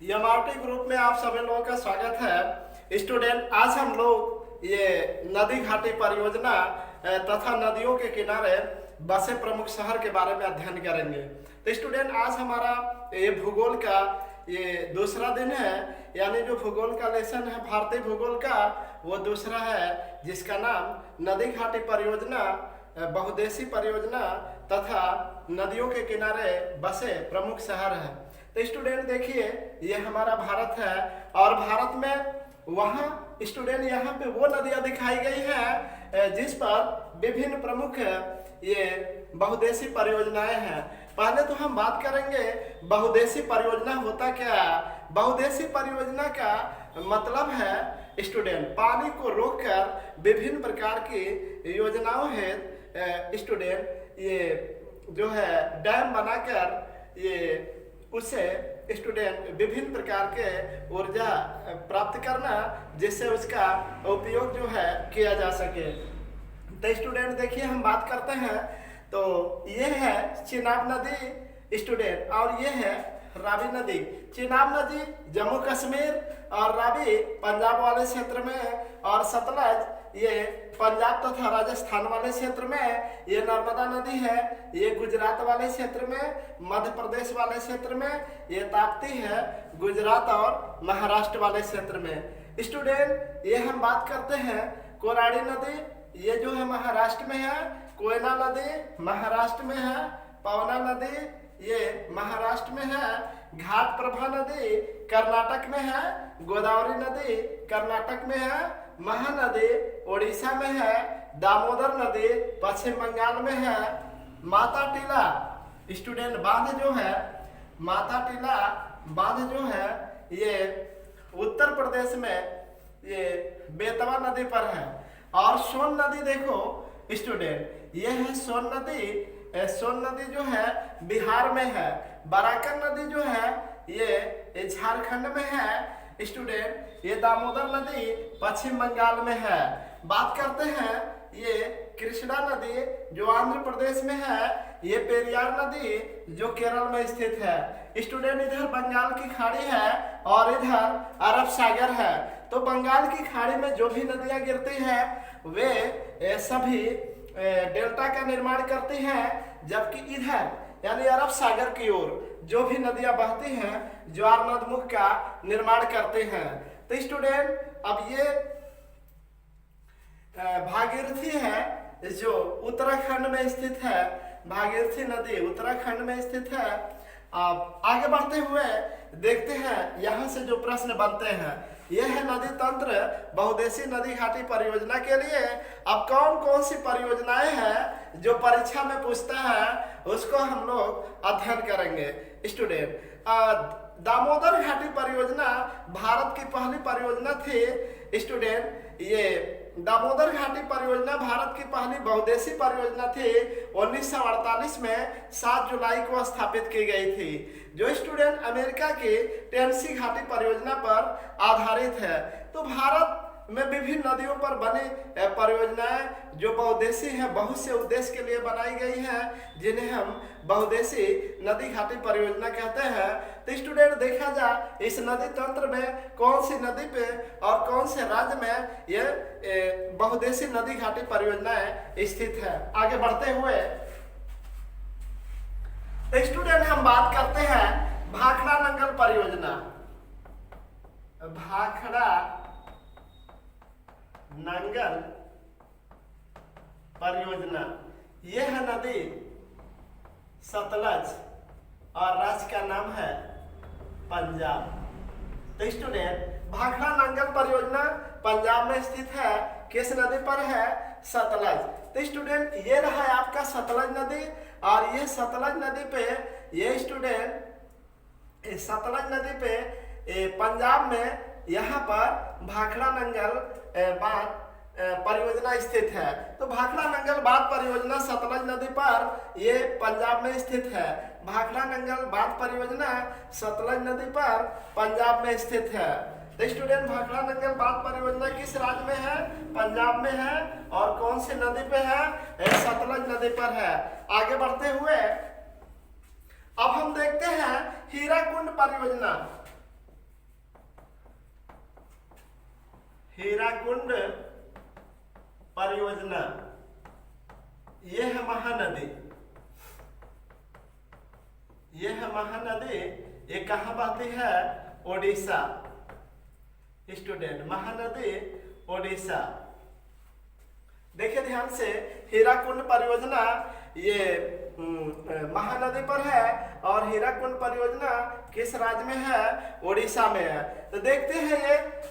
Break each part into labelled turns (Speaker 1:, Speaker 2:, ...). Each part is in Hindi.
Speaker 1: यमार्टी ग्रुप में आप सभी लोगों का स्वागत है। स्टूडेंट, आज हम लोग ये नदी घाटी परियोजना तथा नदियों के किनारे बसे प्रमुख शहर के बारे में अध्ययन करेंगे। तो स्टूडेंट, आज हमारा ये भूगोल का ये दूसरा दिन है, यानी जो भूगोल का लेसन है भारतीय भूगोल का, वो दूसरा है, जिसका नाम नदी घाटी परियोजना, बहुउद्देशीय परियोजना तथा नदियों के किनारे बसे प्रमुख शहर है। तो स्टूडेंट देखिए, ये हमारा भारत है और भारत में वहाँ स्टूडेंट यहाँ पे वो नदियाँ दिखाई गई हैं जिस पर विभिन्न प्रमुख ये बहुउद्देशीय परियोजनाएं हैं। पहले तो हम बात करेंगे बहुउद्देशीय परियोजना होता क्या है। बहुउद्देशीय परियोजना का मतलब है स्टूडेंट पानी को रोककर विभिन्न प्रकार की योजनाओं है स्टूडेंट ये जो है डैम बनाकर ये उससे स्टूडेंट विभिन्न प्रकार के ऊर्जा प्राप्त करना, जिससे उसका उपयोग जो है किया जा सके। तो स्टूडेंट देखिए, हम बात करते हैं तो ये है चिनाब नदी स्टूडेंट, और ये है रावी नदी। चिनाब नदी जम्मू कश्मीर और रावी पंजाब वाले क्षेत्र में, और सतलज ये पंजाब तथा राजस्थान वाले क्षेत्र में, ये नर्मदा नदी है ये गुजरात वाले क्षेत्र में, मध्य प्रदेश वाले क्षेत्र में, ये ताप्ती है गुजरात और महाराष्ट्र वाले क्षेत्र में। स्टूडेंट, ये हम बात करते हैं कोराड़ी नदी, ये जो है महाराष्ट्र में है, कोयना नदी महाराष्ट्र में है, पवना नदी ये महाराष्ट्र में है, घाट प्रभा नदी कर्नाटक में है, गोदावरी नदी कर्नाटक में है, महानदी उड़ीसा में है, दामोदर नदी पश्चिम बंगाल में है, माता टीला स्टूडेंट बांध जो है, माता टीला बांध जो है ये उत्तर प्रदेश में ये बेतवा नदी पर है। और सोन नदी देखो स्टूडेंट, ये है सोन नदी। सोन नदी जो है बिहार में है। बराकर नदी जो है ये झारखंड में है स्टूडेंट। ये दामोदर नदी पश्चिम बंगाल में है। बात करते हैं ये कृष्णा नदी जो आंध्र प्रदेश में है, ये पेरियार नदी जो केरल में स्थित है। स्टूडेंट, इधर बंगाल की खाड़ी है और इधर अरब सागर है। तो बंगाल की खाड़ी में जो भी नदियां गिरती हैं वे सभी डेल्टा का निर्माण करती हैं, जबकि इधर यानी अरब सागर की ओर जो भी नदियां बहती हैं ज्वार नदमुख का निर्माण करते हैं। तो स्टूडेंट, अब ये भागीरथी है जो उत्तराखंड में स्थित है। भागीरथी नदी उत्तराखंड में स्थित है। अब आगे बढ़ते हुए देखते हैं यहाँ से जो प्रश्न बनते हैं। यह है नदी तंत्र बहुउद्देशीय नदी घाटी परियोजना के लिए। अब कौन कौन सी परियोजनाएं हैं जो परीक्षा में पूछता है, उसको हम लोग अध्ययन करेंगे स्टूडेंट। दामोदर घाटी परियोजना भारत की पहली परियोजना थी स्टूडेंट। ये दामोदर घाटी परियोजना भारत की पहली बहुउद्देशीय परियोजना थी। 1948 में 7 जुलाई को स्थापित की गई थी, जो स्टूडेंट अमेरिका की टेनेसी घाटी परियोजना पर आधारित है। तो भारत में विभिन्न नदियों पर बनी परियोजनाएं जो बहुउद्देशीय हैं, बहुत से उद्देश्य के लिए बनाई गई हैं, जिन्हें हम बहुउद्देशीय नदी घाटी परियोजना कहते हैं। तो स्टूडेंट, देखा जाए इस नदी तंत्र में कौन सी नदी पे और कौन से राज्य में ये बहुउद्देशीय नदी घाटी परियोजनाएं स्थित है। आगे बढ़ते हुए तो स्टूडेंट, हम बात करते हैं भाखड़ा नंगल परियोजना। भाखड़ा नंगल परियोजना, यह है नदी सतलज और राज्य का नाम है पंजाब। तो स्टूडेंट, भाखड़ा नंगल परियोजना पंजाब में स्थित है। किस नदी पर है? सतलज। तो स्टूडेंट, ये रहा है आपका सतलज नदी, और ये सतलज नदी पे ये स्टूडेंट सतलज नदी पे पंजाब में यहाँ पर भाखड़ा नंगल बांध परियोजना स्थित है। तो भाखड़ा नंगल बांध परियोजना सतलज नदी पर ये पंजाब में स्थित है। भाखड़ा नंगल बांध परियोजना सतलज नदी पर पंजाब में स्थित है। तो स्टूडेंट, भाखड़ा नंगल बांध परियोजना किस राज्य में है? पंजाब में है। और कौन सी नदी पे है? सतलज नदी पर है। आगे बढ़ते हुए अब हम देखते हैं हीराकुंड परियोजना। हीराकुंड परियोजना, ये है महानदी, ये है महानदी। ये कहाँ बहती है? ओडिशा। स्टूडेंट, महानदी ओडिशा। देखिए ध्यान से, हीराकुंड परियोजना ये महानदी पर है और हीराकुंड परियोजना किस राज्य में है? ओडिशा में है। तो देखते हैं,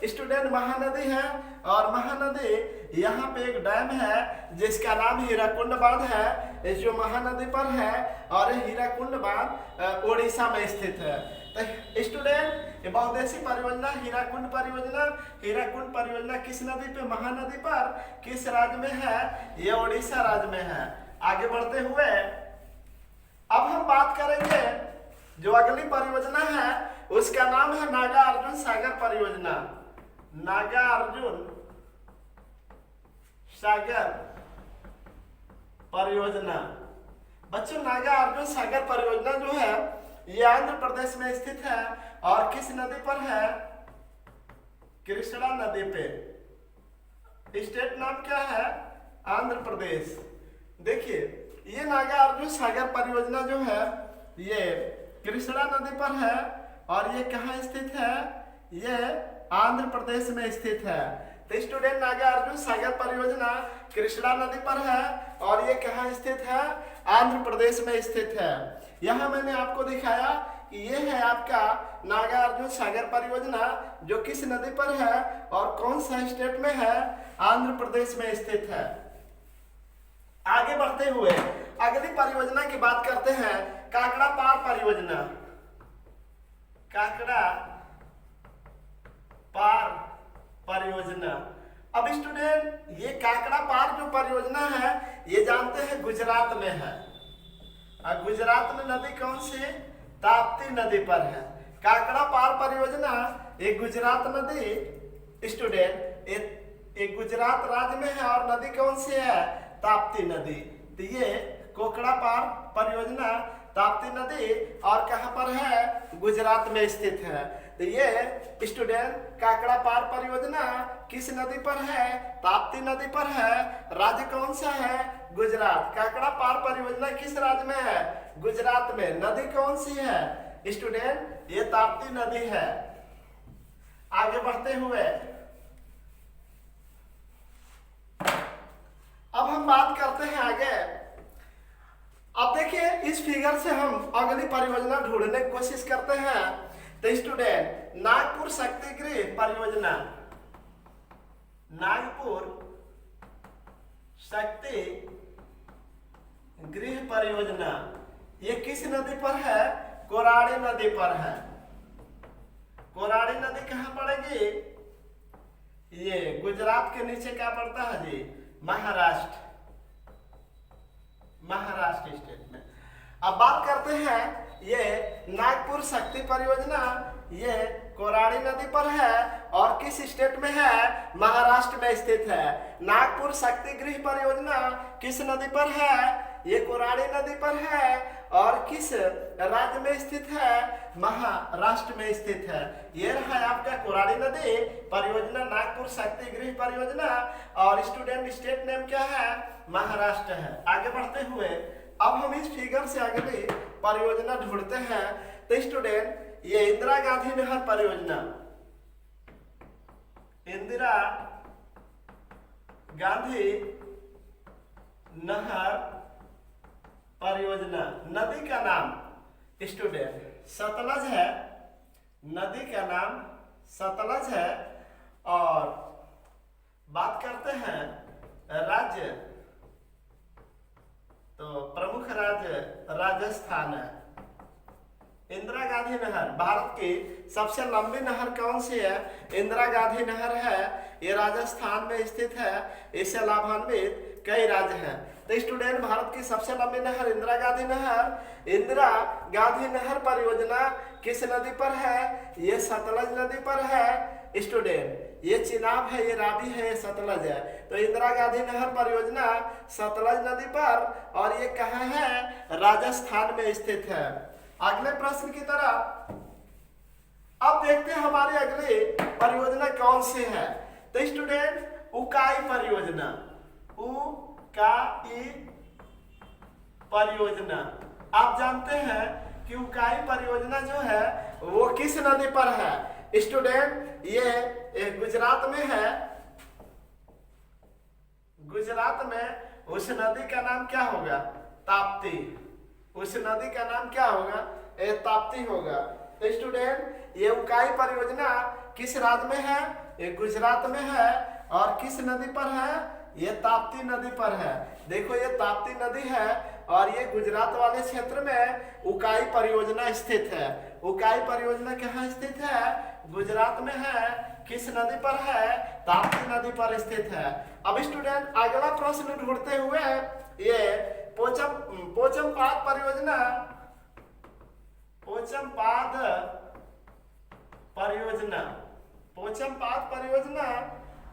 Speaker 1: ये स्टूडेंट महानदी है और महानदी यहाँ पे एक डैम है जिसका नाम हीराकुंड बांध है, जो महानदी पर है और हीराकुंड बांध ओडिशा में स्थित है। तो स्टूडेंट, ये बहुउद्देशीय परियोजना हीराकुंड परियोजना, हीराकुंड परियोजना किस नदी पे? महानदी पर। किस राज्य में है? ये ओडिशा राज्य में है। आगे बढ़ते हुए अब हम बात करेंगे जो अगली परियोजना है, उसका नाम है नागार्जुन सागर परियोजना। नागार्जुन सागर परियोजना। बच्चों, नागार्जुन सागर परियोजना जो है ये आंध्र प्रदेश में स्थित है और किस नदी पर है? कृष्णा नदी पे। स्टेट नाम क्या है? आंध्र प्रदेश। देखिए, ये नागार्जुन सागर परियोजना जो है ये कृष्णा नदी पर है और ये कहाँ स्थित है? ये आंध्र प्रदेश में स्थित है। तो स्टूडेंट, नागार्जुन सागर परियोजना कृष्णा नदी पर है और ये कहाँ स्थित है? आंध्र प्रदेश में स्थित है। यहाँ मैंने आपको दिखाया कि ये है आपका नागार्जुन सागर परियोजना, जो किस नदी पर है और कौन सा स्टेट में है? आंध्र प्रदेश में स्थित है। आगे बढ़ते हुए अगली परियोजना की बात करते हैं, काकड़ा पार परियोजना। काकड़ा पार परियोजना। अब स्टूडेंट, ये काकड़ा पार जो परियोजना है ये जानते हैं गुजरात में है और गुजरात में नदी कौन सी? ताप्ती नदी पर है। काकड़ा पार परियोजना एक गुजरात नदी, स्टूडेंट एक गुजरात राज्य में है और नदी कौन सी है? ताप्ती नदी। तो ये कोकड़ा पार परियोजना ताप्ती नदी और कहां पर है? गुजरात में स्थित है। तो ये स्टूडेंट काकड़ा पार परियोजना किस नदी पर है? ताप्ती नदी पर है। राज्य कौन सा है? गुजरात। काकड़ा पार परियोजना किस राज्य में है? गुजरात में। नदी कौन सी है? स्टूडेंट, ये ताप्ती नदी है। आगे बढ़ते हुए अब हम बात करते हैं आगे। अब देखिए, इस फिगर से हम अगली परियोजना ढूंढने की कोशिश करते हैं। तो स्टूडेंट, नागपुर शक्ति गृह परियोजना। नागपुर शक्ति गृह परियोजना ये किस नदी पर है? कोराड़ी नदी पर है। कोराड़ी नदी कहाँ पड़ेगी? ये गुजरात के नीचे क्या पड़ता है जी? महाराष्ट्र। महाराष्ट्र स्टेट में। अब बात करते हैं, ये नागपुर शक्ति परियोजना ये कोराड़ी नदी पर है और किस स्टेट में है? महाराष्ट्र में स्थित है। नागपुर शक्ति गृह परियोजना किस नदी पर है? ये कोराड़ी नदी पर है और किस राज्य में स्थित है? महाराष्ट्र में स्थित है। ये रहा आपका कोराड़ी नदी परियोजना, नागपुर शक्ति गृह परियोजना और स्टूडेंट स्टेट नेम क्या है? महाराष्ट्र है। आगे बढ़ते हुए अब हम इस फिगर से अगली परियोजना ढूंढते हैं। तो स्टूडेंट, ये इंदिरा गांधी नहर परियोजना। इंदिरा गांधी नहर परियोजना। नदी का नाम स्टूडेंट सतलज है। नदी का नाम सतलज है और बात करते हैं राज्य, तो प्रमुख राज्य राजस्थान है। इंदिरा गांधी नहर भारत की सबसे लंबी नहर कौन सी है? इंदिरा गांधी नहर है। ये राजस्थान में स्थित है। इससे लाभान्वित कई राज्य हैं। तो स्टूडेंट, भारत की सबसे लंबी नहर इंदिरा गांधी नहर। इंदिरा गांधी नहर परियोजना किस नदी पर है? ये सतलज नदी पर है। स्टूडेंट, ये चिनाब है, ये रावी है, ये सतलज है। तो इंदिरा गांधी नहर परियोजना सतलज नदी पर और ये कहाँ है? राजस्थान में स्थित है। अगले प्रश्न की तरफ अब देखते हैं हमारी अगली परियोजना कौन सी है। तो स्टूडेंट उकाई परियोजना, उकाई परियोजना, आप जानते हैं कि उकाई परियोजना जो है वो किस नदी पर है स्टूडेंट? ये गुजरात में है। गुजरात में उस नदी का नाम क्या होगा? ताप्ती। उस नदी का नाम क्या होगा? ताप्ती होगा। तो स्टूडेंट ये उकाई परियोजना किस राज्य में है? ये गुजरात में है। और किस नदी पर है? ये ताप्ती नदी पर है। देखो ये ताप्ती नदी है और ये गुजरात वाले क्षेत्र में उकाई परियोजना स्थित है। उकाई परियोजना कहाँ स्थित है? गुजरात में है। किस नदी पर है? ताप्ती नदी पर स्थित है। अब स्टूडेंट अगला प्रश्न ढूंढते हुए ये पोचमपाद परियोजना, पोचमपाद परियोजना, पोचमपाद परियोजना,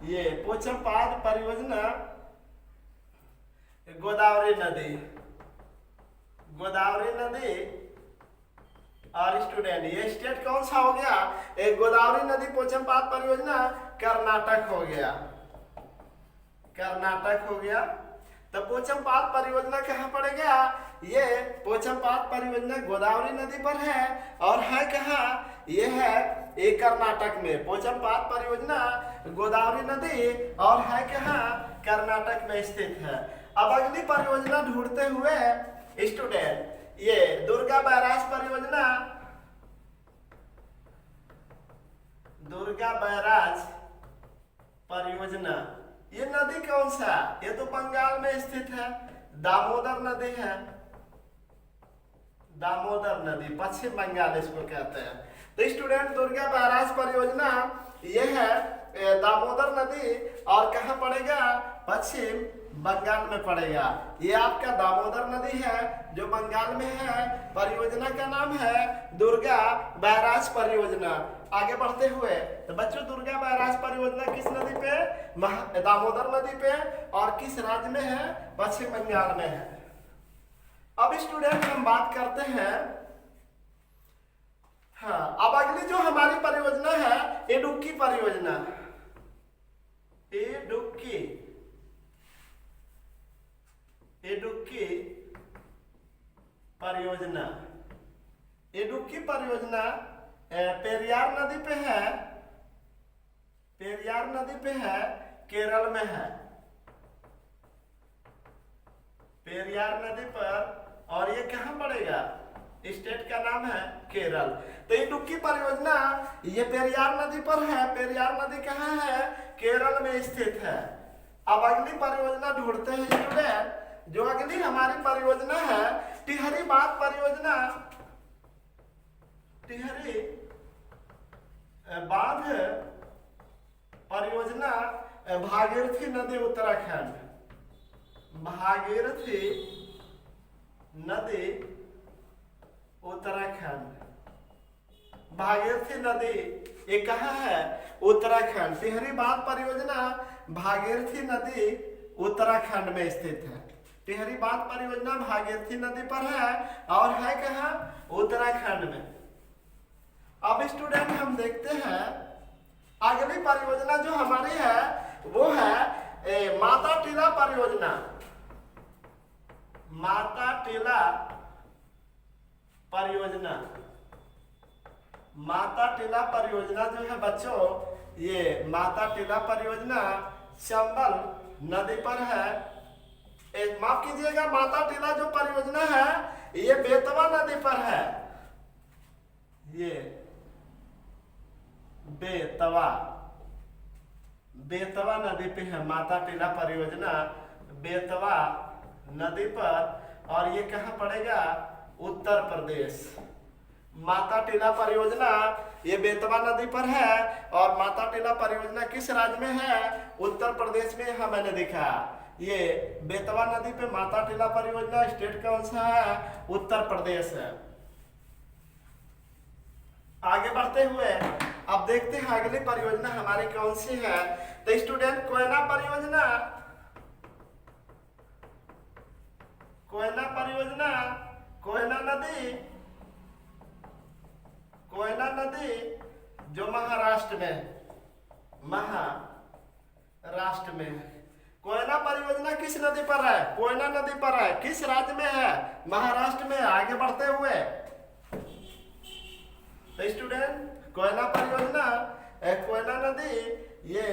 Speaker 1: ये पोचमपाद परियोजना गोदावरी नदी, गोदावरी नदी। और स्टूडेंट ये स्टेट कौन सा हो गया? गोदावरी नदी पोचमपाद परियोजना कर्नाटक हो गया, कर्नाटक हो गया। तो पोचमपाद परियोजना कहाँ पड़ेगा? ये पोचमपाद परियोजना गोदावरी नदी पर है और है कहाँ? ये है एक कर्नाटक में। पोचमपाद परियोजना गोदावरी नदी और है कहाँ? कर्नाटक में स्थित है। अब अगली परियोजना ढूंढते हुए स्टूडेंट ये दुर्गा बैराज परियोजना, दुर्गा बैराज परियोजना, ये नदी कौन सा? ये तो बंगाल में स्थित है, दामोदर नदी है। दामोदर नदी, पश्चिम बंगाल इसको कहते हैं। तो स्टूडेंट दुर्गा बैराज परियोजना ये है दामोदर नदी और कहाँ पड़ेगा? पश्चिम बंगाल में पड़ेगा। ये आपका दामोदर नदी है जो बंगाल में है। परियोजना का नाम है दुर्गा बैराज परियोजना। आगे बढ़ते हुए तो बच्चों दुर्गा बैराज परियोजना किस नदी पे? दामोदर नदी पे। और किस राज्य में है? पश्चिम बंगाल में है। अब स्टूडेंट हम बात करते हैं, हाँ, अब अगली जो हमारी परियोजना है इडुक्की परियोजना, इडुक्की, इडुक्की परियोजना। इडुक्की परियोजना पेरियार नदी पे है, पेरियार नदी पे है, केरल में है, पेरियार नदी पर। और ये कहाँ पड़ेगा? स्टेट का नाम है केरल। तो इडुक्की परियोजना ये पेरियार नदी पर है। पेरियार नदी कहाँ है? केरल में स्थित है। अब अगली परियोजना ढूंढते हैं स्टूडेंट। जो अगली हमारी परियोजना है टिहरी बांध परियोजना, टिहरी बांध परियोजना भागीरथी नदी उत्तराखंड, भागीरथी नदी उत्तराखंड, भागीरथी नदी ये कहाँ है? उत्तराखंड। टिहरी बांध परियोजना भागीरथी नदी उत्तराखंड में स्थित है। टिहरी बांध परियोजना भागीरथी नदी पर है और है कहाँ? उत्तराखंड में। अब स्टूडेंट हम देखते हैं अगली परियोजना जो हमारी है वो है माता टीला परियोजना, माता टीला परियोजना। माता टीला परियोजना जो है बच्चों, ये माता टीला परियोजना चंबल नदी पर है। माफ कीजिएगा, माता टीला जो परियोजना है ये बेतवा नदी पर है। ये बेतवा, बेतवा नदी पे है माता टीला परियोजना, बेतवा नदी पर। और ये कहाँ पड़ेगा? उत्तर प्रदेश। माता टीला परियोजना ये बेतवा नदी पर है और माता टीला परियोजना किस राज्य में है? उत्तर प्रदेश में। यहाँ मैंने देखा ये बेतवा नदी पे माता टीला परियोजना, स्टेट कौन सा है? उत्तर प्रदेश है। आगे बढ़ते हुए अब देखते हैं अगली परियोजना हमारी कौन सी है। तो स्टूडेंट कोयना परियोजना, कोयना परियोजना, कोयना नदी, कोयना नदी जो महाराष्ट्र में, राष्ट्र में है। कोयना परियोजना किस नदी पर है? कोयना नदी पर है। किस राज्य में है? महाराष्ट्र में। आगे बढ़ते हुए स्टूडेंट, कोयना परियोजना, कोयना नदी ये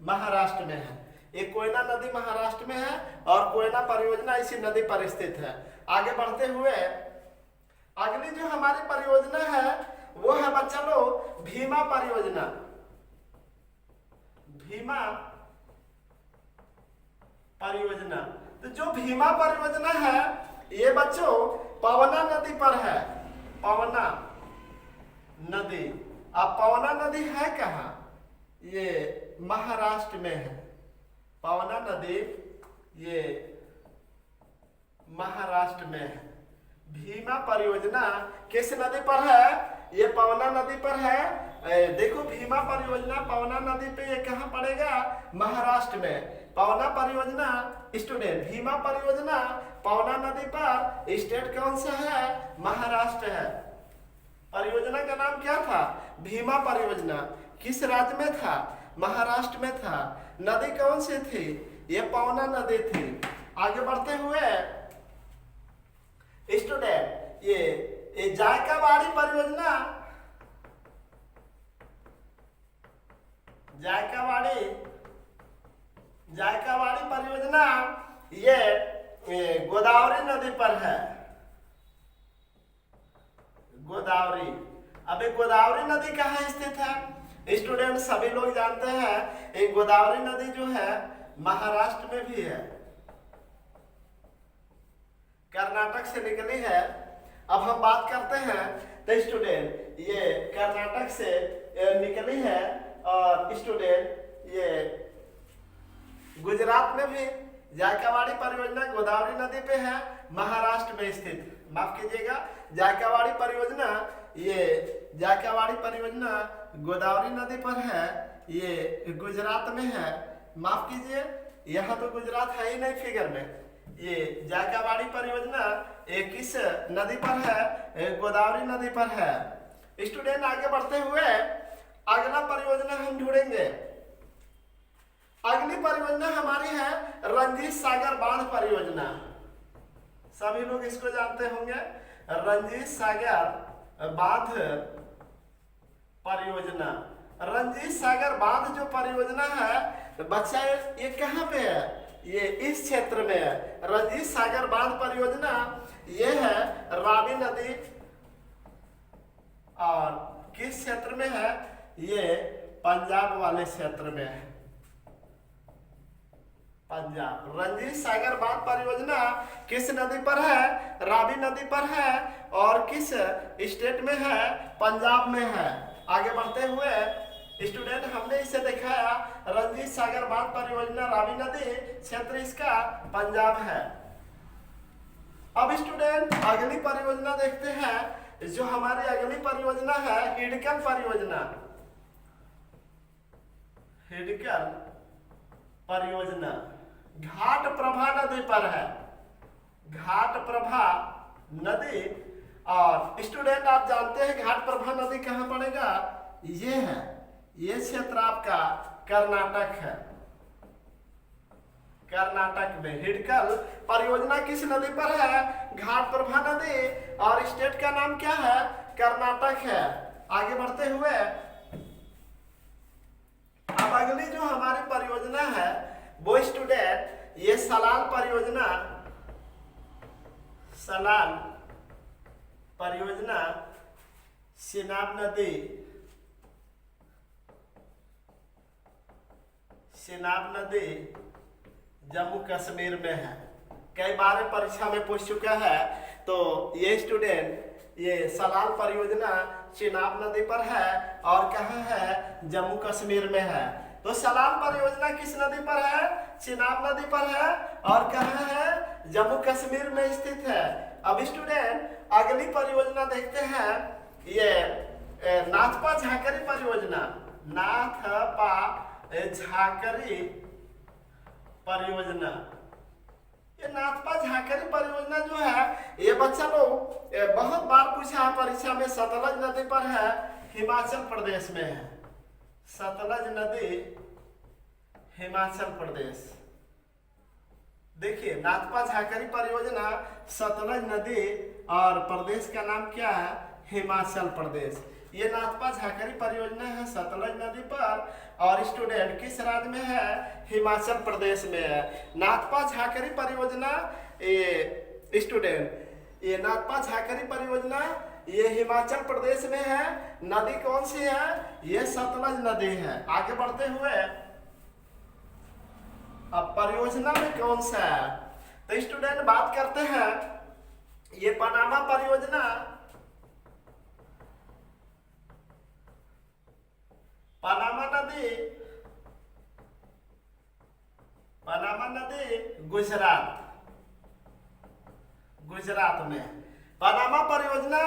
Speaker 1: महाराष्ट्र में है। ये कोयना नदी महाराष्ट्र में है और कोयना परियोजना इसी नदी पर स्थित है। आगे बढ़ते हुए अगली जो हमारी परियोजना है वो है बच्चा लोग भीमा परियोजना। भीमा परियोजना, तो जो भीमा परियोजना है ये बच्चों पवना नदी पर है। पवना नदी। अब पवना नदी है कहाँ? ये महाराष्ट्र में है। पवना नदी ये महाराष्ट्र में है। भीमा परियोजना किस नदी पर है? ये पवना नदी पर है। देखो भीमा परियोजना पवना नदी पे ये कहाँ पड़ेगा? महाराष्ट्र में। पवना परियोजना स्टूडेंट, भीमा परियोजना पवना नदी पर, स्टेट कौन सा है? महाराष्ट्र है। परियोजना का नाम क्या था? भीमा परियोजना। किस राज्य में था? महाराष्ट्र में था। नदी कौन सी थी? ये पवना नदी थी। आगे बढ़ते हुए स्टूडेंट, ये जायकावाड़ी परियोजना, जायकावाड़ी परियोजना ये गोदावरी नदी पर है। गोदावरी। अभी गोदावरी नदी कहाँ स्थित है? स्टूडेंट सभी लोग जानते हैं ये गोदावरी नदी जो है महाराष्ट्र में भी है, कर्नाटक से निकली है। अब हम बात करते हैं तो स्टूडेंट ये कर्नाटक से निकली है और स्टूडेंट ये गुजरात में भी जायकावाड़ी परियोजना गोदावरी नदी पे है, महाराष्ट्र में स्थित। माफ कीजिएगा, जायकावाड़ी परियोजना ये जायकावाड़ी परियोजना गोदावरी नदी पर है, ये गुजरात में है। माफ कीजिए, यहाँ तो गुजरात है ही नहीं फिगर में। ये जायकावाड़ी परियोजना किस नदी पर है? गोदावरी नदी पर है। स्टूडेंट आगे बढ़ते हुए अगला परियोजना हम ढूंढेंगे। अगली परियोजना हमारी है रंजीत सागर बांध परियोजना। सभी लोग इसको जानते होंगे, रंजीत सागर बांध परियोजना। रंजीत सागर बांध जो परियोजना है बच्चा ये कहाँ पे है? ये इस क्षेत्र में है। रंजीत सागर बांध परियोजना ये है रावी नदी और किस क्षेत्र में है? ये पंजाब वाले क्षेत्र में है, पंजाब। रंजीत सागर बांध परियोजना किस नदी पर है? रावी नदी पर है और किस स्टेट में है? पंजाब में है। आगे बढ़ते हुए स्टूडेंट हमने इसे दिखाया रंजीत सागर बांध परियोजना रावी नदी, क्षेत्र इसका पंजाब है। अब स्टूडेंट अगली परियोजना देखते हैं। जो हमारी अगली परियोजना है हिडकल परियोजना। हिडकल परियोजना घाट प्रभा नदी पर है। घाट प्रभा नदी। और स्टूडेंट आप जानते हैं घाट प्रभा नदी कहाँ पड़ेगा? ये है, ये क्षेत्र आपका कर्नाटक है। कर्नाटक में हिडकल परियोजना किस नदी पर है? घाट प्रभा नदी और स्टेट का नाम क्या है? कर्नाटक है। आगे बढ़ते हुए अब अगली जो हमारी परियोजना है वो स्टूडेंट ये सलाल परियोजना। सलाल परियोजना चिनाब नदी, चिनाब नदी जम्मू कश्मीर में है। कई बार परीक्षा में पूछ चुका है। तो ये स्टूडेंट ये सलाल परियोजना चिनाब नदी पर है और कहाँ है? जम्मू कश्मीर में है। तो सलाल परियोजना किस नदी पर है? चिनाब नदी पर है और कहाँ है? जम्मू कश्मीर में स्थित है। अब स्टूडेंट अगली परियोजना देखते हैं। ये नाथपा झाकरी परियोजना। नाथपा झाकरी परियोजना। ये नाथपा झाकरी परियोजना जो है ये बच्चा लोग बहुत बार पूछा है परीक्षा में। सतलज नदी पर है, हिमाचल प्रदेश में है। सतलज नदी हिमाचल प्रदेश। देखिए नाथपा झाकरी परियोजना सतलज नदी और प्रदेश का नाम क्या है? हिमाचल प्रदेश। ये नाथपा झाकरी परियोजना है सतलज नदी पर और स्टूडेंट किस राज्य में है? हिमाचल प्रदेश में है। नाथपा झाकरी परियोजना ये स्टूडेंट ये नाथपा झाकरी परियोजना ये हिमाचल प्रदेश में है। नदी कौन सी है? ये सतलज नदी है। आगे बढ़ते हुए अब परियोजना में कौन सा है? तो स्टूडेंट बात करते हैं ये पनामा परियोजना। पनामा नदी गुजरात में। पनामा परियोजना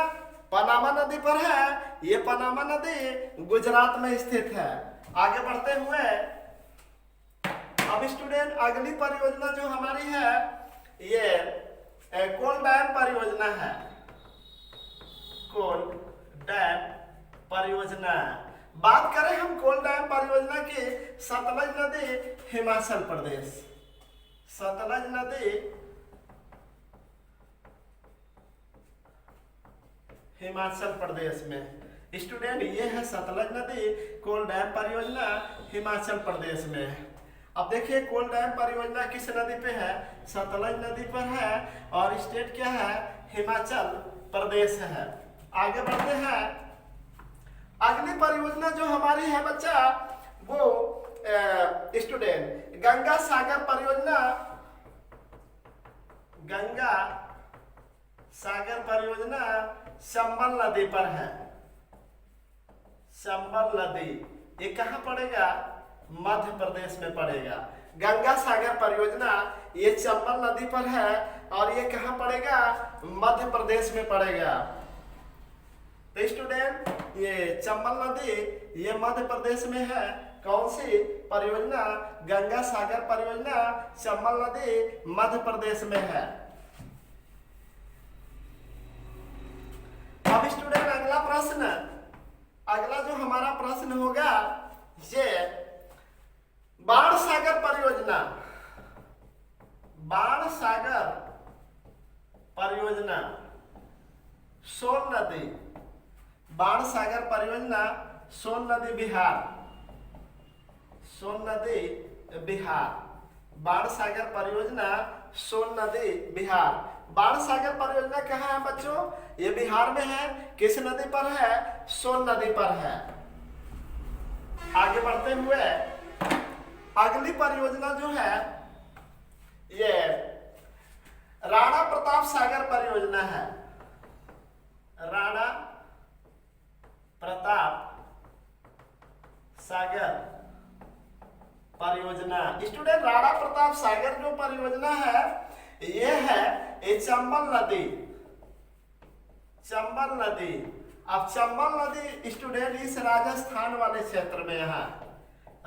Speaker 1: पनामा नदी पर है। ये पनामा नदी गुजरात में स्थित है। आगे बढ़ते हुए अब स्टूडेंट अगली परियोजना जो हमारी है ये कोल डैम परियोजना है। कोल डैम परियोजना। बात करें हम कोल डैम परियोजना की, सतलज नदी हिमाचल प्रदेश। सतलज नदी हिमाचल प्रदेश में। स्टूडेंट ये है सतलज नदी कोल डैम परियोजना हिमाचल प्रदेश में। अब देखिए कोल डैम परियोजना किस नदी पे है? सतलज नदी पर है और स्टेट क्या है? हिमाचल प्रदेश है। आगे बढ़ते हैं अगली परियोजना जो हमारी है बच्चा वो स्टूडेंट गंगा सागर परियोजना। गंगा सागर परियोजना चंबल नदी पर है। चंबल नदी ये कहाँ पड़ेगा? मध्य प्रदेश में पड़ेगा। गंगा सागर परियोजना ये चंबल नदी पर है और ये कहाँ पड़ेगा? मध्य प्रदेश में पड़ेगा। तो स्टूडेंट ये चंबल नदी ये मध्य प्रदेश में है। कौन सी परियोजना? गंगा सागर परियोजना चंबल नदी मध्य प्रदेश में है। अब स्टूडेंट अगला जो हमारा प्रश्न होगा ये बाण सागर परियोजना। बाण सागर परियोजना सोन नदी। बाण सागर परियोजना सोन नदी बिहार। सोन नदी बिहार। बाण सागर परियोजना सोन नदी बिहार। बाण सागर परियोजना कहाँ है बच्चों? ये बिहार में है। किस नदी पर है? सोन नदी पर है। आगे बढ़ते हुए अगली परियोजना जो है ये राणा प्रताप सागर परियोजना है। राणा प्रताप सागर परियोजना। स्टूडेंट राणा प्रताप सागर जो परियोजना है ये है ये चंबल नदी। चंबल नदी। अब चंबल नदी स्टूडेंट इस राजस्थान वाले क्षेत्र में है।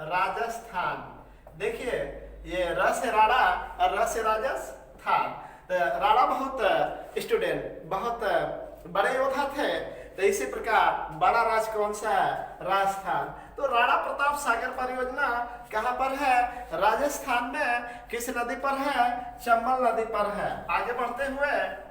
Speaker 1: राजस्थान। देखिए ये र से राणा और र से राजस्थान। तो राणा बहुत स्टूडेंट बहुत बड़े योद्धा थे। तो इसी प्रकार बड़ा राज्य कौन सा है? राजस्थान। तो राणा प्रताप सागर परियोजना कहाँ पर है? राजस्थान में। किस नदी पर है? चंबल नदी पर है। आगे बढ़ते हुए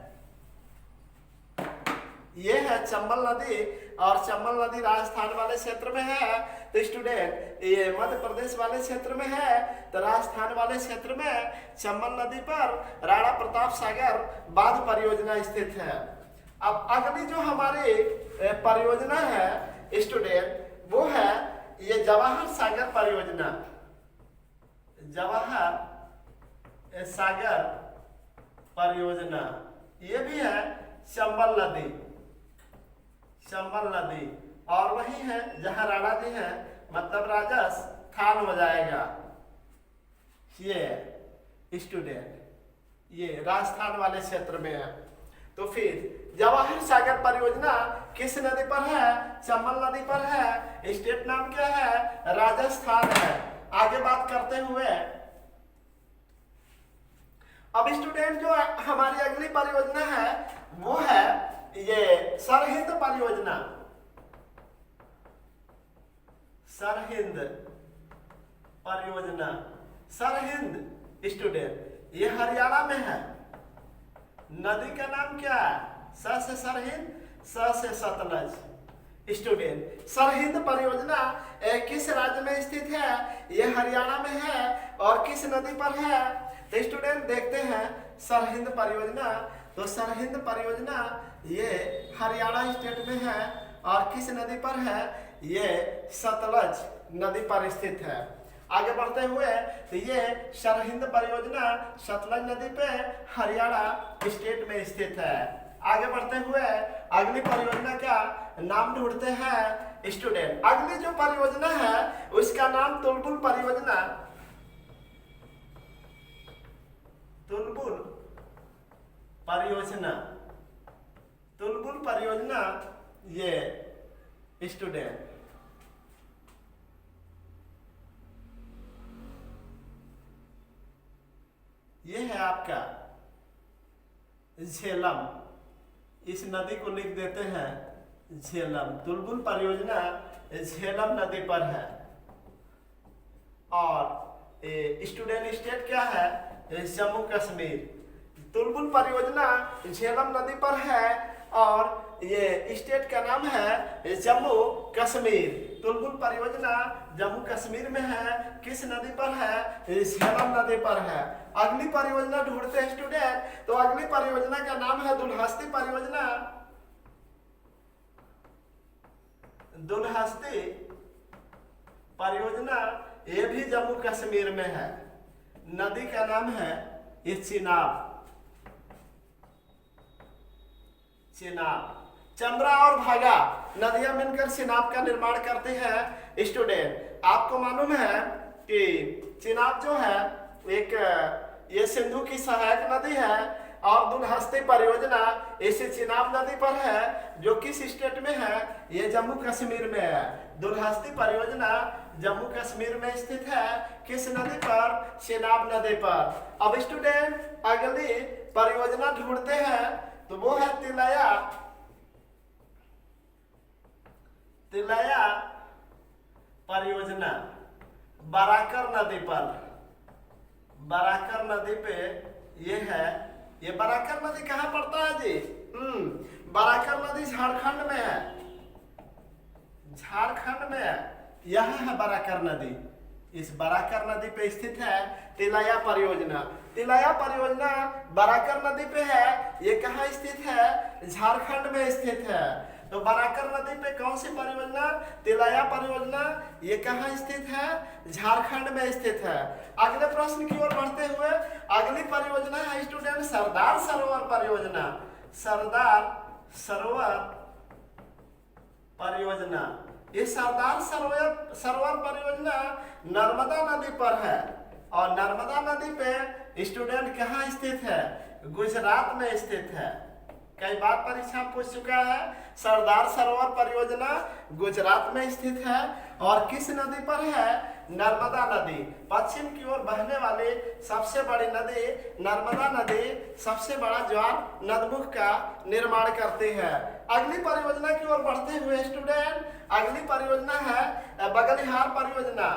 Speaker 1: ये है चंबल नदी और चंबल नदी राजस्थान वाले क्षेत्र में है। तो स्टूडेंट ये मध्य प्रदेश वाले क्षेत्र में है। तो राजस्थान वाले क्षेत्र में चंबल नदी पर राणा प्रताप सागर बांध परियोजना स्थित है। अब अगली जो हमारी परियोजना है स्टूडेंट वो है ये जवाहर सागर परियोजना। जवाहर सागर परियोजना ये भी है चंबल नदी। चंबल नदी और वही है जहां राणा जी हैं मतलब राजस्थान हो जाएगा। ये स्टूडेंट ये राजस्थान वाले क्षेत्र में है। तो फिर जवाहर सागर परियोजना किस नदी पर है? चंबल नदी पर है। स्टेट नाम क्या है? राजस्थान है। आगे बात करते हुए अब स्टूडेंट जो हमारी अगली परियोजना है वो है ये सरहिंद परियोजना। सरहिंद परियोजना। सरहिंद स्टूडेंट ये हरियाणा में है। नदी का नाम क्या है? स से सरहिंद, स से सतलज। स्टूडेंट सरहिंद परियोजना किस राज्य में स्थित है? ये हरियाणा में है। और किस नदी पर है? तो स्टूडेंट देखते हैं सरहिंद परियोजना। तो सरहिंद परियोजना ये हरियाणा स्टेट में है। और किस नदी पर है? ये सतलज नदी पर स्थित है। आगे बढ़ते हुए तो ये सरहिंद परियोजना सतलज नदी पे हरियाणा स्टेट में स्थित है। आगे बढ़ते हुए अगली परियोजना का नाम ढूंढते हैं स्टूडेंट। अगली जो परियोजना है उसका नाम तुलबुल परियोजना। तुलबुल परियोजना, तुलबुल परियोजना ये स्टूडेंट ये है आपका झेलम। इस नदी को लिख देते हैं झेलम। तुलबुल परियोजना झेलम नदी पर है। और स्टूडेंट स्टेट क्या है? जम्मू कश्मीर। तुलबुल परियोजना झेलम नदी पर है और ये स्टेट का नाम है जम्मू कश्मीर। तुलबुल परियोजना जम्मू कश्मीर में है। किस नदी पर है? झेलम नदी पर है। अगली परियोजना ढूंढते हैं स्टूडेंट। तो अगली परियोजना का नाम है दुलहस्ती परियोजना। दुलहस्ती परियोजना ये भी जम्मू कश्मीर में है। नदी का नाम है ये चिनाब। चिनाब। चंद्रा और भागा नदियां मिलकर चिनाब का निर्माण करती है। स्टूडेंट आपको मालूम है कि चिनाब जो है एक ये सिंधु की सहायक नदी है। और दुलहस्ती परियोजना इसी चिनाब नदी पर है जो किस स्टेट में है? ये जम्मू कश्मीर में है। दुलहस्ती परियोजना जम्मू कश्मीर में स्थित है। किस नदी पर? चिनाब नदी पर। अब स्टूडेंट अगली परियोजना ढूंढते हैं तो वो है तिलैया। तिलैया परियोजना बराकर नदी पर। बराकर नदी पे ये है। ये बराकर नदी कहाँ पड़ता है जी? बराकर नदी झारखंड में है। झारखंड में है। यहाँ है बराकर नदी। इस बराकर नदी पे स्थित है तिलैया परियोजना। तिलैया परियोजना बराकर नदी पे है। ये कहाँ स्थित है? झारखंड में स्थित है। तो बराकर नदी पे कौन सी परियोजना? तिलैया परियोजना। ये कहाँ स्थित है? झारखंड में स्थित है। अगले प्रश्न की ओर बढ़ते हुए अगली परियोजना है स्टूडेंट सरदार सरोवर परियोजना। सरदार सरोवर परियोजना। ये सरदार सरोवर परियोजना नर्मदा नदी पर है। और नर्मदा नदी पे स्टूडेंट कहाँ स्थित है? गुजरात में स्थित है। कई बार परीक्षा पूछ चुका है। सरदार सरोवर परियोजना गुजरात में स्थित है। और किस नदी पर है? नर्मदा नदी। पश्चिम की ओर बहने वाली सबसे बड़ी नदी नर्मदा नदी सबसे बड़ा ज्वार नदमुख का निर्माण करती है। अगली परियोजना की ओर बढ़ते हुए स्टूडेंट अगली परियोजना है बगलिहार परियोजना।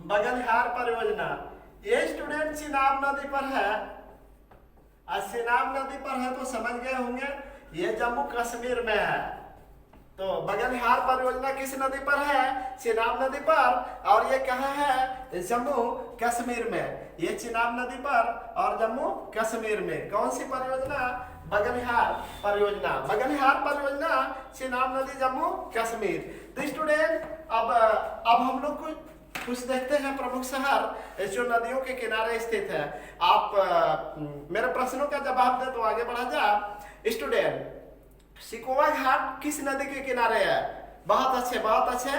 Speaker 1: बगलिहार परियोजना ये स्टूडेंट चिनाब नदी पर है। और चिनाब नदी पर है तो समझ गए होंगे ये जम्मू कश्मीर में है। तो बगलिहार परियोजना किस नदी पर है? चिनाब नदी पर। और ये कहाँ है? जम्मू कश्मीर में। ये चिनाब नदी पर और जम्मू कश्मीर में। कौन सी परियोजना? बगलिहार परियोजना। बगलिहार परियोजना चिनाब नदी जम्मू कश्मीर। तो स्टूडेंट अब हम लोग कुछ देखते हैं प्रमुख शहर जो नदियों के किनारे स्थित है। आप मेरे प्रश्नों का जवाब दे तो आगे बढ़ा जा। स्टूडेंट सिकोवा घाट किस नदी के किनारे है? बहुत अच्छे बहुत अच्छे।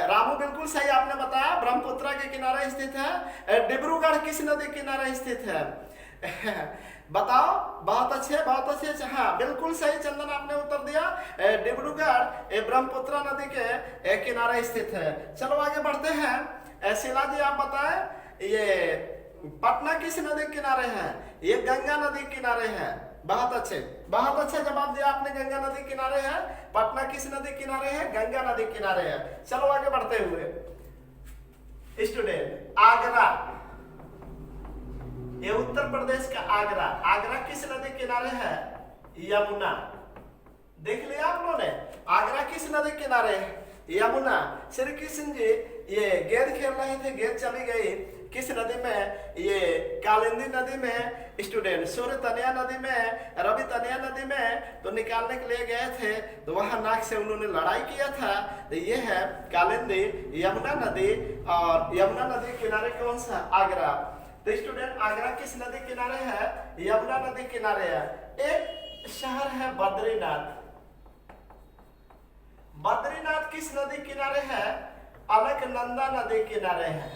Speaker 1: रामू बिल्कुल सही आपने बताया, ब्रह्मपुत्र के किनारे स्थित है। डिब्रूगढ़ किस नदी के किनारे स्थित है? बताओ। बहुत अच्छे। हाँ बिल्कुल सही चंदन आपने उत्तर दिया। डिब्रूगढ़ ब्रह्मपुत्र नदी के किनारे स्थित है। चलो आगे बढ़ते हैं। शीला जी आप बताएं ये पटना किस नदी के किनारे है? ये गंगा नदी के किनारे है। बहुत अच्छे, बहुत अच्छा जवाब दिया आपने। गंगा नदी किनारे है। पटना किस नदी किनारे है? गंगा नदी किनारे है। चलो आगे बढ़ते हुए स्टूडेंट, आगरा, ये उत्तर प्रदेश का आगरा, आगरा किस नदी किनारे है? यमुना। देख लिया आप लोगों ने, आगरा किस नदी किनारे है? यमुना। श्री कृष्ण जी ये गेंद खेल रहे थे, गेंद चली गई किस नदी में? ये कालिंदी नदी में। स्टूडेंट, सूर्य तनया नदी में, रवि तनया नदी में तो निकालने के लिए गए थे, तो वहां नाक से उन्होंने लड़ाई किया था। तो ये है कालिंदी, यमुना नदी। और यमुना नदी किनारे कौन सा? आगरा। तो स्टूडेंट, आगरा किस नदी किनारे है? यमुना नदी किनारे है। एक शहर है बद्रीनाथ, बद्रीनाथ किस नदी किनारे है? अलकनंदा नदी किनारे है।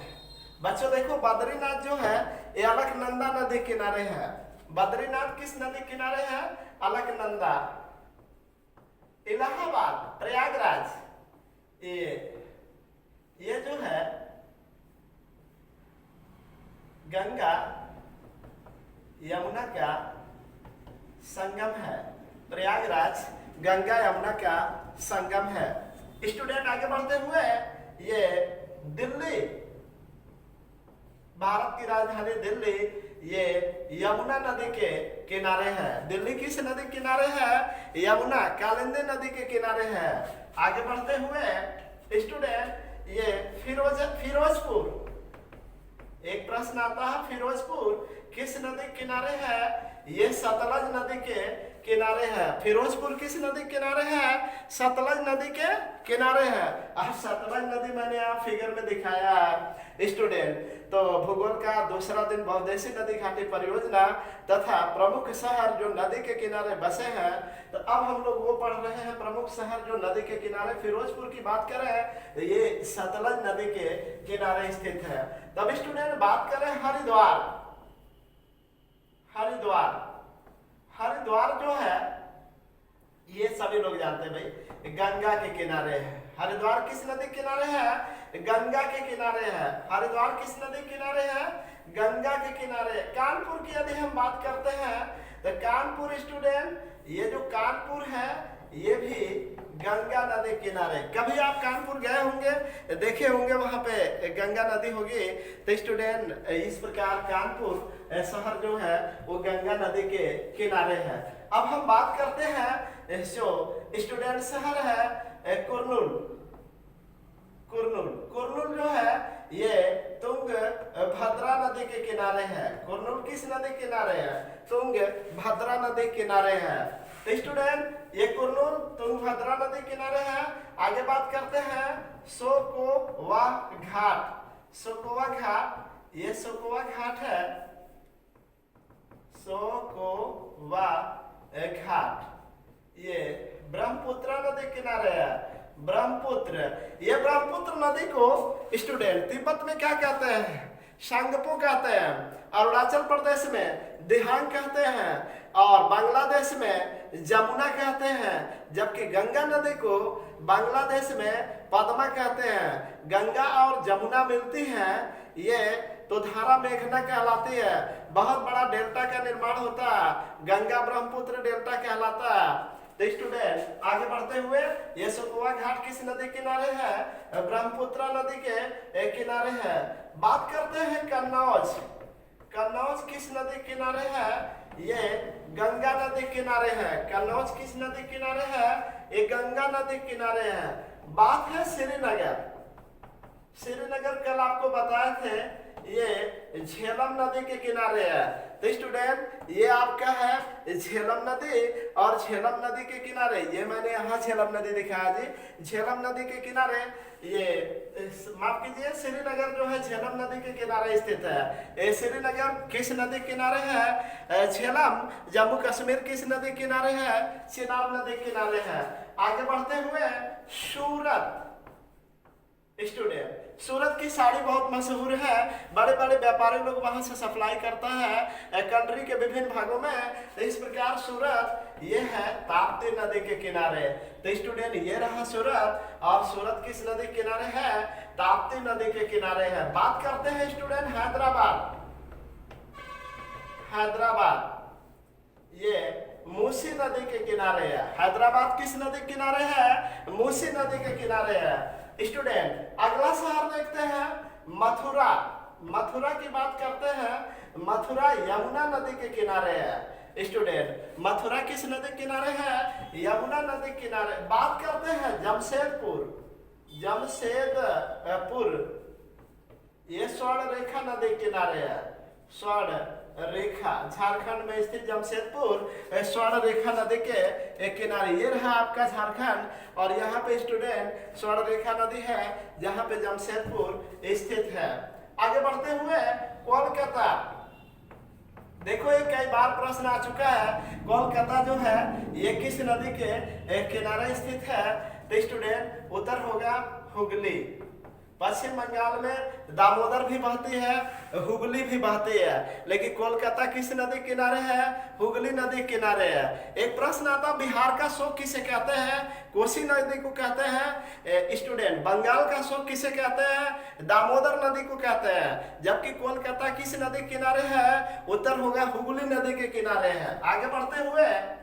Speaker 1: बच्चों देखो, बद्रीनाथ जो है ये अलकनंदा नदी किनारे है। बद्रीनाथ किस नदी किनारे है? अलकनंदा। इलाहाबाद, प्रयागराज, ये जो है गंगा यमुना का संगम है। प्रयागराज गंगा यमुना का संगम है। स्टूडेंट, आगे बढ़ते हुए, ये दिल्ली, भारत की राजधानी दिल्ली, ये यमुना नदी के किनारे है। दिल्ली किस नदी किनारे है? यमुना, कालिंदी नदी के किनारे है। आगे बढ़ते हुए स्टूडेंट, ये फिरोजपुर, एक प्रश्न आता है, फिरोजपुर किस नदी किनारे है? ये सतलज नदी के किनारे है। फिरोजपुर किस नदी किनारे है? सतलज नदी के किनारे है। अब सतलज नदी मैंने यहाँ फिगर में दिखाया है स्टूडेंट। तो भूगोल का दूसरा दिन बहुउद्देशीय नदी घाटी परियोजना तथा प्रमुख शहर जो नदी के किनारे बसे हैं। तो अब हम लोग वो पढ़ रहे हैं प्रमुख शहर जो नदी के किनारे। फिरोजपुर की बात करें तो ये सतलज नदी के किनारे स्थित है। तब स्टूडेंट, बात करें हरिद्वार, हरिद्वार, हरिद्वार जो है ये सभी लोग जानते हैं भाई, गंगा के किनारे है। हरिद्वार किस नदी किनारे है? गंगा के किनारे है। हरिद्वार किस नदी किनारे है? गंगा के किनारे। कानपुर की यदि हम बात करते हैं तो कानपुर स्टूडेंट, ये जो कानपुर है ये भी गंगा नदी किनारे। कभी आप कानपुर गए होंगे, देखे होंगे, वहां पे गंगा नदी होगी। तो स्टूडेंट, इस प्रकार कानपुर शहर जो है वो गंगा नदी के किनारे है। अब हम बात करते हैं जो स्टूडेंट शहर है कुर्नूल। कुर्नूल, कुर्नूल जो है ये तुंग भद्रा नदी के किनारे है। कुर्नूल किस नदी किनारे है? तुंग भद्रा नदी किनारे है। तो स्टूडेंट, ये कुर्नूल तुंगभद्रा नदी किनारे है। आगे बात करते हैं सोकोवा घाट। सोकोवा घाट, ये सोकोवा घाट है, सोकोवा घाट, ये ब्रह्मपुत्र नदी किनारे है। ब्रह्मपुत्र, ये ब्रह्मपुत्र नदी को स्टूडेंट तिब्बत में क्या कहते हैं? सांगपो कहते हैं। अरुणाचल प्रदेश में दिहांग कहते हैं और बांग्लादेश में जमुना कहते हैं। जबकि गंगा नदी को बांग्लादेश में पद्मा कहते हैं। गंगा और जमुना मिलती हैं, ये तो धारा मेघना कहलाती है। बहुत बड़ा डेल्टा का निर्माण होता है, गंगा ब्रह्मपुत्र डेल्टा कहलाता है। तो स्टूडेंट, आगे बढ़ते हुए, ये सोकोवा घाट किस नदी किनारे है? ब्रह्मपुत्र नदी के किनारे है। बात करते हैं कन्नौज। कन्नौज किस नदी किनारे है? ये गंगा नदी किनारे है। कन्नौज किस नदी किनारे है? ये गंगा नदी किनारे है। बात है श्रीनगर। श्रीनगर कल आपको बताए थे ये झेलम नदी के किनारे है। तो स्टूडेंट, ये आपका है झेलम नदी और झेलम नदी के किनारे, ये मैंने यहाँ झेलम नदी दिखाया जी। झेलम नदी के किनारे ये माफ कीजिए, श्रीनगर जो है झेलम नदी के किनारे स्थित है। ये श्रीनगर किस नदी किनारे है? झेलम। जम्मू कश्मीर किस नदी किनारे है? चिनाब नदी किनारे है। आगे बढ़ते हुए सूरत। स्टूडेंट, सूरत की साड़ी बहुत मशहूर है। बड़े बड़े व्यापारी लोग वहां से सप्लाई करता है कंट्री के विभिन्न भागों में। तो इस प्रकार सूरत ये है ताप्ती नदी के किनारे। तो स्टूडेंट, ये रहा सूरत और सूरत किस नदी किनारे है? ताप्ती नदी के किनारे है। बात करते हैं स्टूडेंट हैदराबाद। हैदराबाद, ये मूसी नदी के किनारे है। हैदराबाद किस नदी के किनारे है? मूसी नदी के किनारे है। स्टूडेंट अगला शहर देखते हैं मथुरा। मथुरा की बात करते हैं। मथुरा यमुना नदी के किनारे है। स्टूडेंट मथुरा किस नदी के किनारे है? यमुना नदी के किनारे। बात करते हैं जमशेदपुर। जमशेदपुर ये स्वर्ण रेखा नदी के किनारे है। स्वर्ण रेखा झारखंड में स्थित जमशेदपुर स्वर्ण रेखा नदी के किनारे। ये रहा आपका झारखंड और यहाँ पे स्टूडेंट स्वर्ण रेखा नदी है जहाँ पे जमशेदपुर स्थित है। आगे बढ़ते हुए कोलकाता। देखो ये कई बार प्रश्न आ चुका है। कोलकाता जो है ये किस नदी के किनारे स्थित है? तो स्टूडेंट उत्तर होगा हुगली। पश्चिम बंगाल में दामोदर भी बहती है, हुगली भी बहती है, लेकिन कोलकाता किस नदी किनारे है? हुगली नदी किनारे है। एक प्रश्न आता बिहार का शोक किसे कहते हैं? कोसी नदी को कहते हैं। स्टूडेंट बंगाल का शोक किसे कहते हैं? दामोदर नदी को कहते हैं। जबकि कोलकाता किस नदी किनारे है? उत्तर होगा हुगली नदी के किनारे है। आगे बढ़ते हुए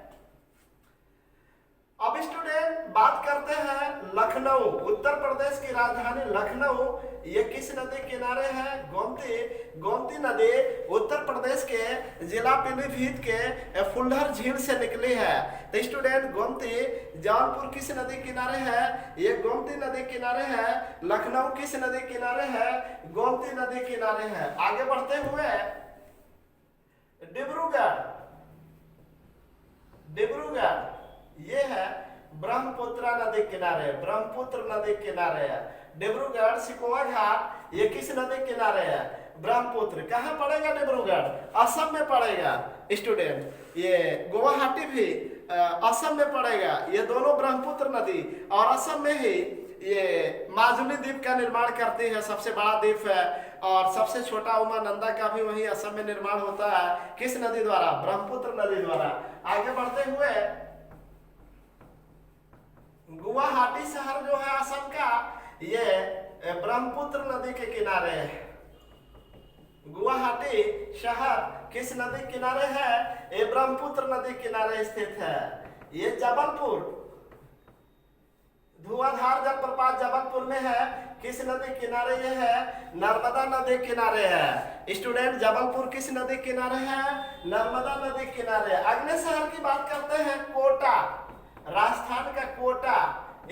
Speaker 1: अब स्टूडेंट बात करते हैं लखनऊ। उत्तर प्रदेश की राजधानी लखनऊ ये किस नदी किनारे है? गोमती। गोमती नदी उत्तर प्रदेश के जिला पीलीभीत के फुलहर झील से निकली है। तो स्टूडेंट गोमती जौनपुर किस नदी किनारे है? ये गोमती नदी किनारे है। लखनऊ किस नदी किनारे है? गोमती नदी किनारे है। आगे बढ़ते हुए डिब्रूगढ़। डिब्रूगढ़ ये है ब्रह्मपुत्र नदी किनारे। ब्रह्मपुत्र नदी किनारे है। डिब्रूगढ़ सिकोवा घाट ये किस नदी किनारे है? ब्रह्मपुत्र। कहाँ पड़ेगा डिब्रूगढ़? असम में पड़ेगा। स्टूडेंट ये गुवाहाटी भी असम में पड़ेगा। ये दोनों ब्रह्मपुत्र नदी और असम में ही ये माजुली द्वीप का निर्माण करती है। सबसे बड़ा द्वीप है और सबसे छोटा उमानंदा का भी वही असम में निर्माण होता है। किस नदी द्वारा? ब्रह्मपुत्र नदी द्वारा। आगे बढ़ते हुए गुवाहाटी शहर जो है असम का ये ब्रह्मपुत्र नदी के किनारे है। गुवाहाटी शहर किस नदी किनारे है? ये ब्रह्मपुत्र नदी किनारे स्थित है। ये जबलपुर धुआंधार जलप्रपात जबलपुर में है। किस नदी किनारे ये है? नर्मदा नदी किनारे है। स्टूडेंट जबलपुर किस नदी किनारे है? नर्मदा नदी किनारे। अगले शहर की बात करते हैं कोटा। राजस्थान का कोटा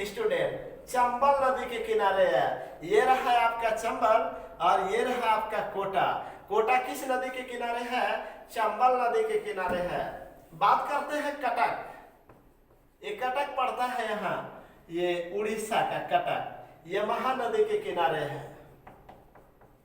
Speaker 1: स्टूडेंट चंबल नदी के किनारे है। ये रहा आपका चंबल और ये रहा आपका कोटा। कोटा किस नदी के किनारे है? चंबल नदी के किनारे है। बात करते हैं कटक। ये कटक पड़ता है यहाँ, ये उड़ीसा का कटक, ये महानदी के किनारे है।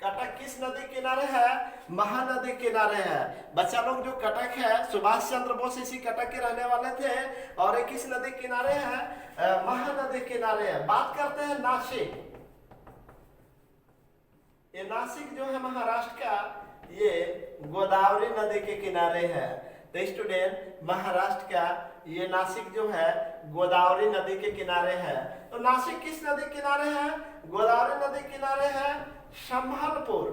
Speaker 1: कटक किस नदी किनारे है? महानदी किनारे है। बच्चा लोग जो कटक है सुभाष चंद्र बोस इसी कटक के रहने वाले थे और ये किस नदी किनारे है? महानदी किनारे है। बात करते हैं नासिक। ये नासिक जो है महाराष्ट्र का ये गोदावरी नदी के किनारे है। तो स्टूडेंट महाराष्ट्र का ये नासिक जो है गोदावरी नदी के किनारे है। तो नासिक किस नदी किनारे है? गोदावरी नदी किनारे है। संभलपुर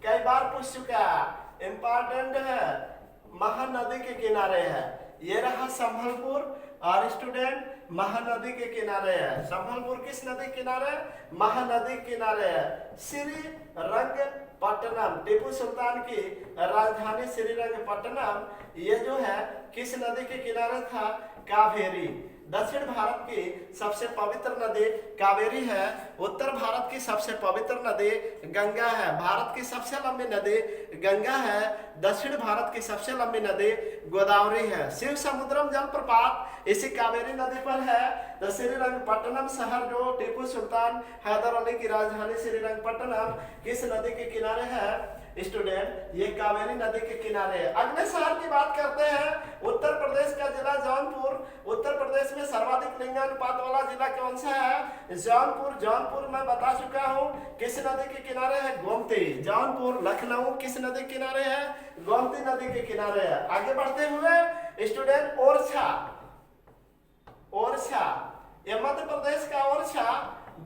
Speaker 1: कई बार पूछ चुका, इंपॉर्टेंट है, महानदी के किनारे है। ये रहा संभलपुर और स्टूडेंट महानदी के किनारे है। संभलपुर किस नदी किनारे? महानदी किनारे है। श्रीरंगपट्टनम टीपू सुल्तान की राजधानी श्रीरंगपट्टनम ये जो है किस नदी के किनारे था? कावेरी। दक्षिण भारत की सबसे पवित्र नदी कावेरी है। उत्तर भारत की सबसे पवित्र नदी गंगा है। भारत की सबसे लंबी नदी गंगा है। दक्षिण भारत की सबसे लंबी नदी गोदावरी है। शिव समुद्रम जलप्रपात इसी कावेरी नदी पर है। तो श्रीरंगपट्टनम शहर जो टीपू सुल्तान हैदर अली की राजधानी श्रीरंगपट्टनम किस नदी के किनारे है? स्टूडेंट ये कावेरी नदी के किनारे है। अगले शहर की बात करते हैं उत्तर प्रदेश का जिला जौनपुर। उत्तर प्रदेश में सर्वाधिक लिंगानुपात वाला जिला कौन सा है? जौनपुर। जौनपुर मैं बता चुका हूँ किस नदी के किनारे है? गोमती। जौनपुर लखनऊ किस नदी के किनारे है? गोमती नदी के किनारे है। आगे बढ़ते हुए स्टूडेंट ओरछा। ओरछा ये मध्य प्रदेश का ओरछा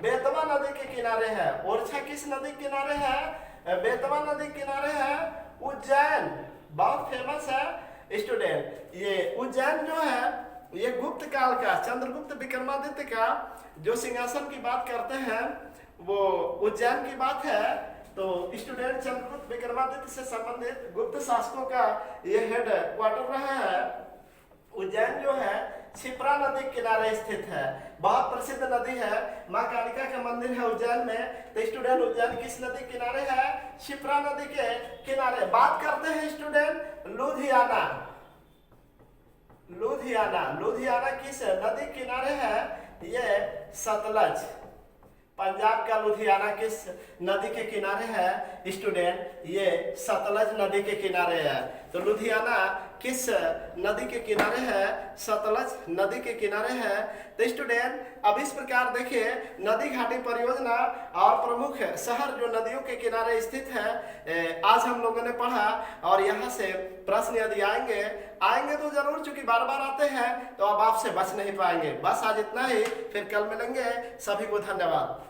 Speaker 1: बेतवा नदी के किनारे है। ओरछा किस नदी के किनारे है? बेतवा नदी किनारे है। उज्जैन बहुत फेमस है स्टूडेंट ये उज्जैन जो है ये गुप्त काल का चंद्रगुप्त विक्रमादित्य का जो सिंहासन की बात करते हैं वो उज्जैन की बात है। तो स्टूडेंट चंद्रगुप्त विक्रमादित्य से संबंधित गुप्त शासकों का ये हेड क्वार्टर रहा है। उज्जैन जो है क्षिप्रा नदी के किनारे स्थित है, बहुत प्रसिद्ध नदी है, माँ कालिका का मंदिर है उज्जैन में। तो स्टूडेंट उज्जैन किस नदी के किनारे है? क्षिप्रा नदी के किनारे। बात करते हैं स्टूडेंट लुधियाना। लुधियाना किस नदी किनारे है? ये सतलज। पंजाब का लुधियाना किस नदी के किनारे है स्टूडेंट? ये सतलज नदी के किनारे है। तो लुधियाना किस नदी के किनारे है? सतलज नदी के किनारे है। तो स्टूडेंट अब इस प्रकार देखिए नदी घाटी परियोजना और प्रमुख शहर जो नदियों के किनारे स्थित है आज हम लोगों ने पढ़ा। और यहाँ से प्रश्न यदि आएंगे तो जरूर, चूंकि बार बार आते हैं तो अब आपसे बच नहीं पाएंगे। बस आज इतना ही, फिर कल मिलेंगे। सभी को धन्यवाद।